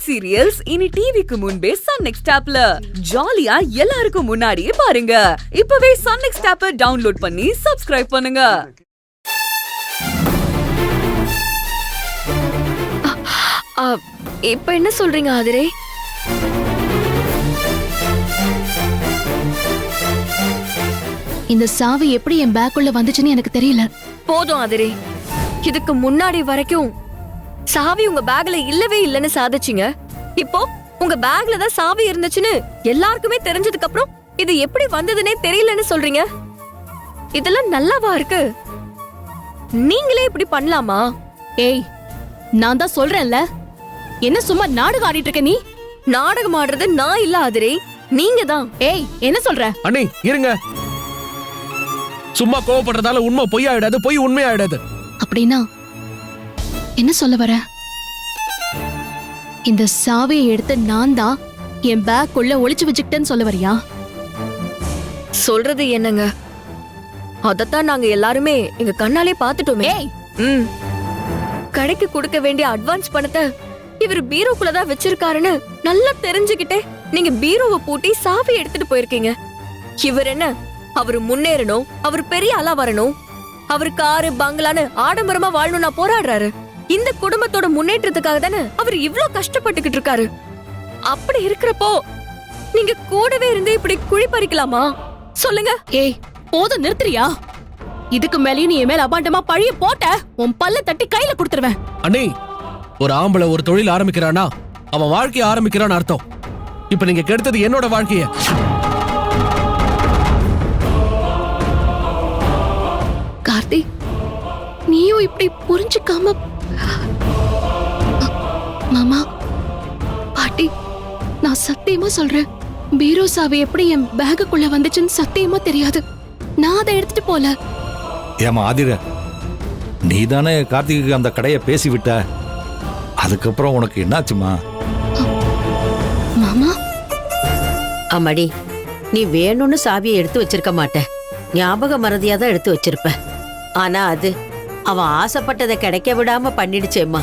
South serials இனி டிவிக்கு முன்பே சன் நெக்ஸ்ட் ஆப்ல ஜாலியா எல்லாருக்கும் முன்னாடியே பாருங்க. இப்பவே சன் நெக்ஸ்ட் ஆப்பை டவுன்லோட் பண்ணி சப்ஸ்கிரைப் பண்ணுங்க. இப்ப என்ன சொல்றீங்க ஆதிரே? இந்த சாவி எப்படி என் பேக்குள்ள வந்துச்சுன்னு எனக்கு தெரியல. போதும் ஆதிரே, இதுக்கு முன்னாடி வரைக்கும் சாவி உங்க பேக்ல இல்லவே இல்லன்னு சாதிச்சீங்க. இப்போ உங்க பேக்ல தான் சாவி இருந்துச்சுன்னு எல்லாருக்குமே தெரிஞ்சதுக்கு அப்புறம் இது எப்படி வந்ததுன்னே தெரியலன்னு சொல்றீங்க. இதெல்லாம் நல்லாவா இருக்கு? நீங்களே இப்படி பண்ணலாமா? ஏய், நான் தான் சொல்றேன்ல, என்ன சும்மா நாடகம் ஆடிட்டு இருக்க நீ? நாடகம் ஆடுறது நான் இல்ல ஆதிரே, நீங்க தான். ஏய், என்ன சொல்ற? அண்ணி இருங்க. சும்மா கோவப்படுறதால உண்மை பொய்யாயிடாது, பொய் உண்மையாயிடாது. அப்படின்னா என்ன சொல்ல வர? இந்த சாவியை எடுத்து நான் தான் என் பேக்குள்ள ஒளிச்சு வச்சுக்கிட்டேன்னு சொல்ல வரியா? சொல்றது என்னங்க, அதத்தான் நாங்க எல்லாருமே எங்க கண்ணாலே பாத்துட்டோமே. கடைக்கு கொடுக்க வேண்டிய அட்வான்ஸ் பணத்தை இவர் பீரோக்குள்ளதான் வச்சிருக்காருன்னு நல்லா தெரிஞ்சுக்கிட்டே நீங்க பீரோவை பூட்டி சாவி எடுத்துட்டு போயிருக்கீங்க. இவர் என்ன, அவரு முன்னேறணும், அவர் பெரிய ஆளா வரணும், அவர் காரு பங்களான்னு ஆடம்பரமா வாழணும்னா போராடுறாரு. இந்த குடும்பத்தோட முன்னேற்றத்துக்காக தானே அவர் இவ்ளோ கஷ்டப்பட்டுக்கிட்டு இருக்காரு. அப்படி இருக்கிறப்போ நீங்க கூடவே இருந்து இப்படி குழி பறிக்கலாமா? சொல்லுங்க. ஏய், போதும், நிறுத்துறியா? இதுக்கு மேலேயும் நீ என் மேல அபாண்டமா பழிய போட்ட உன் பல்ல தட்டி கையில கொடுத்துருவேன். அண்ணி, ஒரு ஆம்பளை ஒரு தொழில் ஆரம்பிக்கிறானா அவன் வாழ்க்கைய ஆரம்பிக்கிறான்னு அர்த்தம். இப்ப நீங்க கெடுத்தது என்னோட வாழ்க்கைய. கார்த்தி, நீயும் இப்படி புரிஞ்சுக்காம. மாமா, பாட்டி, நான் சத்தியமா சொல்றேன், பீரோ சாவி எப்படி என் பேக்குள்ள வந்துச்சுன்னு சத்தியமா தெரியாது. நான் அதை எடுத்துட்டு போல. ஏமா ஆதிர, நீ தானே கார்த்திக்கு அந்த கடையை பேசிவிட்ட, அதுக்கப்புறம் உனக்கு என்னாச்சுமா? மாமா, அம்மாடி, நீ வேணும்னு சாவியை எடுத்து வச்சிருக்க மாட்ட, ஞாபக மறதியா தான் எடுத்து வச்சிருப்ப. ஆனா அது அவன் ஆசைப்பட்டதை கிடைக்க விடாம பண்ணிடுச்சேம்மா.